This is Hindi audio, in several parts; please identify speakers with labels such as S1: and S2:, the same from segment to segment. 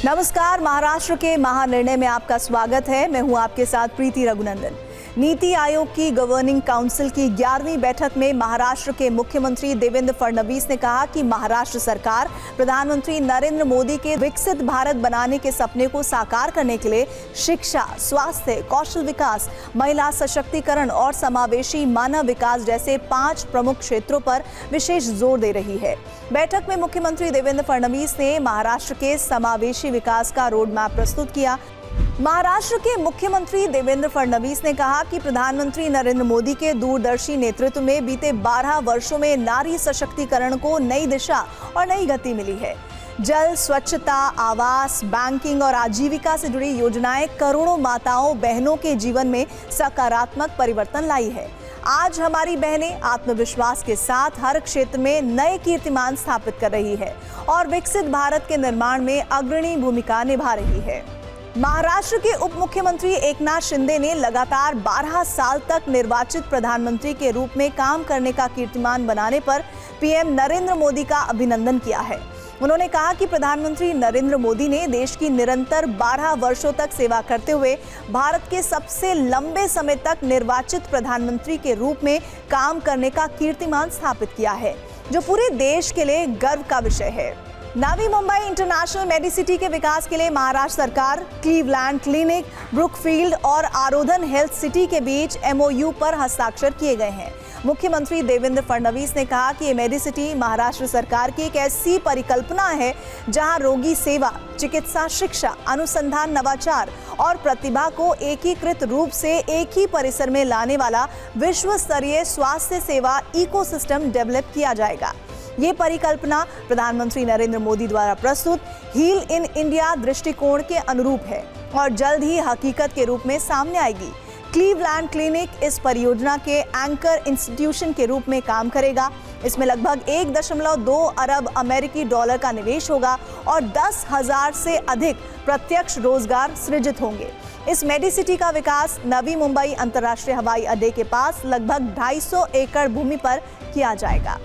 S1: नमस्कार, महाराष्ट्र के महानिर्णय में आपका स्वागत है। मैं हूं आपके साथ प्रीति रघुनंदन। नीति आयोग की गवर्निंग काउंसिल की 11वीं बैठक में महाराष्ट्र के मुख्यमंत्री देवेंद्र फडणवीस ने कहा कि महाराष्ट्र सरकार प्रधानमंत्री नरेंद्र मोदी के विकसित भारत बनाने के सपने को साकार करने के लिए शिक्षा, स्वास्थ्य, कौशल विकास, महिला सशक्तिकरण और समावेशी मानव विकास जैसे 5 प्रमुख क्षेत्रों पर विशेष जोर दे रही है। बैठक में मुख्यमंत्री देवेंद्र फडणवीस ने महाराष्ट्र के समावेशी विकास का रोड मैप प्रस्तुत किया। महाराष्ट्र के मुख्यमंत्री देवेंद्र फडणवीस ने कहा कि प्रधानमंत्री नरेंद्र मोदी के दूरदर्शी नेतृत्व में बीते 12 वर्षों में नारी सशक्तिकरण को नई दिशा और नई गति मिली है। जल, स्वच्छता, आवास, बैंकिंग और आजीविका से जुड़ी योजनाएं करोड़ों माताओं बहनों के जीवन में सकारात्मक परिवर्तन लाई है। आज हमारी बहनें आत्मविश्वास के साथ हर क्षेत्र में नए कीर्तिमान स्थापित कर रही है और विकसित भारत के निर्माण में अग्रणी भूमिका निभा रही है। महाराष्ट्र के उप मुख्यमंत्री एकनाथ शिंदे ने लगातार 12 साल तक निर्वाचित प्रधानमंत्री के रूप में काम करने का कीर्तिमान बनाने पर पीएम नरेंद्र मोदी का अभिनंदन किया है। उन्होंने कहा कि प्रधानमंत्री नरेंद्र मोदी ने देश की निरंतर 12 वर्षों तक सेवा करते हुए भारत के सबसे लंबे समय तक निर्वाचित प्रधानमंत्री के रूप में काम करने का कीर्तिमान स्थापित किया है, जो पूरे देश के लिए गर्व का विषय है। नवी मुंबई इंटरनेशनल मेडिसिटी के विकास के लिए महाराष्ट्र सरकार, क्लीवलैंड क्लिनिक, ब्रुकफील्ड और आरोधन हेल्थ सिटी के बीच एमओयू पर हस्ताक्षर किए गए हैं। मुख्यमंत्री देवेंद्र फडणवीस ने कहा कि ये मेडिसिटी महाराष्ट्र सरकार की एक ऐसी परिकल्पना है जहां रोगी सेवा, चिकित्सा, शिक्षा, अनुसंधान, नवाचार और प्रतिभा को एकीकृत रूप से एक ही परिसर में लाने वाला विश्व स्तरीय स्वास्थ्य सेवा इकोसिस्टम डेवलप किया जाएगा। ये परिकल्पना प्रधानमंत्री नरेंद्र मोदी द्वारा प्रस्तुत हील इन इंडिया दृष्टिकोण के अनुरूप है और जल्द ही हकीकत के रूप में सामने आएगी। क्लीवलैंड क्लिनिक इस परियोजना के एंकर इंस्टीट्यूशन के रूप में काम करेगा। इसमें लगभग 1.2 अरब अमेरिकी डॉलर का निवेश होगा और 10,000 से अधिक प्रत्यक्ष रोजगार सृजित होंगे। इस मेडिसिटी का विकास नवी मुंबई अंतर्राष्ट्रीय हवाई अड्डे के पास लगभग 250 एकड़ भूमि पर किया जाएगा।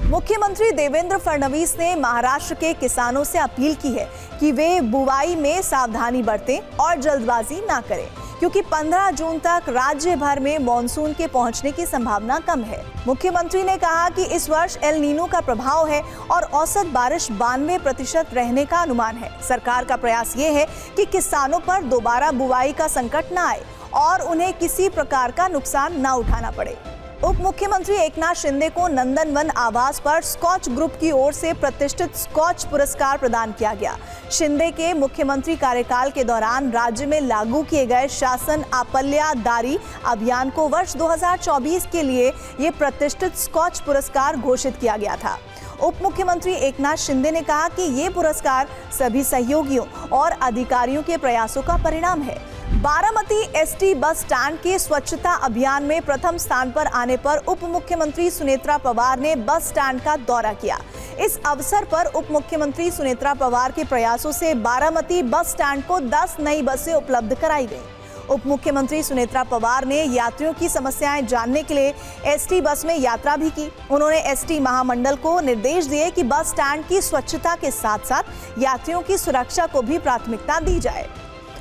S1: मुख्यमंत्री देवेंद्र फडणवीस ने महाराष्ट्र के किसानों से अपील की है कि वे बुवाई में सावधानी बरतें और जल्दबाजी ना करें, क्योंकि 15 जून तक राज्य भर में मॉनसून के पहुंचने की संभावना कम है। मुख्यमंत्री ने कहा कि इस वर्ष एल नीनो का प्रभाव है और औसत बारिश 92% रहने का अनुमान है। सरकार का प्रयास ये है कि किसानों पर दोबारा बुवाई का संकट न आए और उन्हें किसी प्रकार का नुकसान न उठाना पड़े। उप मुख्यमंत्री एकनाथ शिंदे को नंदनवन आवास पर स्कॉच ग्रुप की ओर से प्रतिष्ठित स्कॉच पुरस्कार प्रदान किया गया। शिंदे के मुख्यमंत्री कार्यकाल के दौरान राज्य में लागू किए गए शासन आपल्यादारी अभियान को वर्ष 2024 के लिए ये प्रतिष्ठित स्कॉच पुरस्कार घोषित किया गया था। उप मुख्यमंत्री एकनाथ शिंदे ने कहा कि ये पुरस्कार सभी सहयोगियों और अधिकारियों के प्रयासों का परिणाम है। बारामती एसटी बस स्टैंड के स्वच्छता अभियान में प्रथम स्थान पर आने पर उप मुख्यमंत्री सुनेत्रा पवार ने बस स्टैंड का दौरा किया। इस अवसर पर उप मुख्यमंत्री सुनेत्रा पवार के प्रयासों से बारामती बस स्टैंड को 10 नई बसें उपलब्ध कराई गई। उप मुख्यमंत्री सुनेत्रा पवार ने यात्रियों की समस्याएं जानने के लिए एसटी बस में यात्रा भी की। उन्होंने एसटी महामंडल को निर्देश दिए कि बस स्टैंड की स्वच्छता के साथ साथ यात्रियों की सुरक्षा को भी प्राथमिकता दी जाए।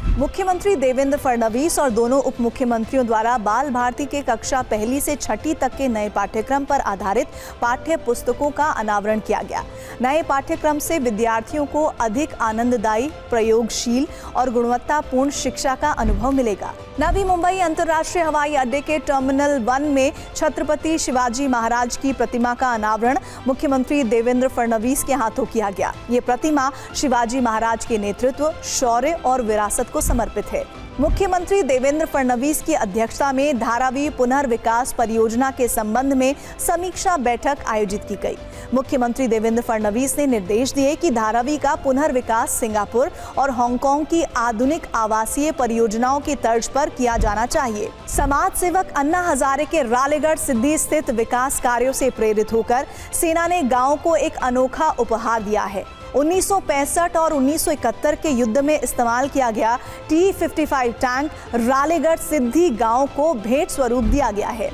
S1: मुख्यमंत्री देवेंद्र फडणवीस और दोनों उप मुख्यमंत्रियों द्वारा बाल भारती के कक्षा 1 से 6 तक के नए पाठ्यक्रम पर आधारित पाठ्य पुस्तकों का अनावरण किया गया। नए पाठ्यक्रम से विद्यार्थियों को अधिक आनंददायी, प्रयोगशील और गुणवत्तापूर्ण शिक्षा का अनुभव मिलेगा। नवी मुंबई अंतर्राष्ट्रीय हवाई अड्डे के टर्मिनल 1 में छत्रपति शिवाजी महाराज की प्रतिमा का अनावरण मुख्यमंत्री देवेंद्र फडणवीस के हाथों किया गया। ये प्रतिमा शिवाजी महाराज के नेतृत्व, शौर्य और विरासत को समर्पित है। मुख्यमंत्री देवेंद्र फडणवीस की अध्यक्षता में धारावी पुनर्विकास परियोजना के संबंध में समीक्षा बैठक आयोजित की गई। मुख्यमंत्री देवेंद्र फडणवीस ने निर्देश दिए कि धारावी का पुनर्विकास सिंगापुर और हांगकांग की आधुनिक आवासीय परियोजनाओं की तर्ज पर किया जाना चाहिए। समाज सेवक अन्ना हजारे के रालेगढ़ सिद्धि स्थित विकास कार्यों से प्रेरित होकर सेना ने गांव को एक अनोखा उपहार दिया है। 1965 और 1971 के युद्ध में इस्तेमाल किया गया T-55 टैंक रालेगढ़ सिद्धि गांव को भेंट स्वरूप दिया गया है।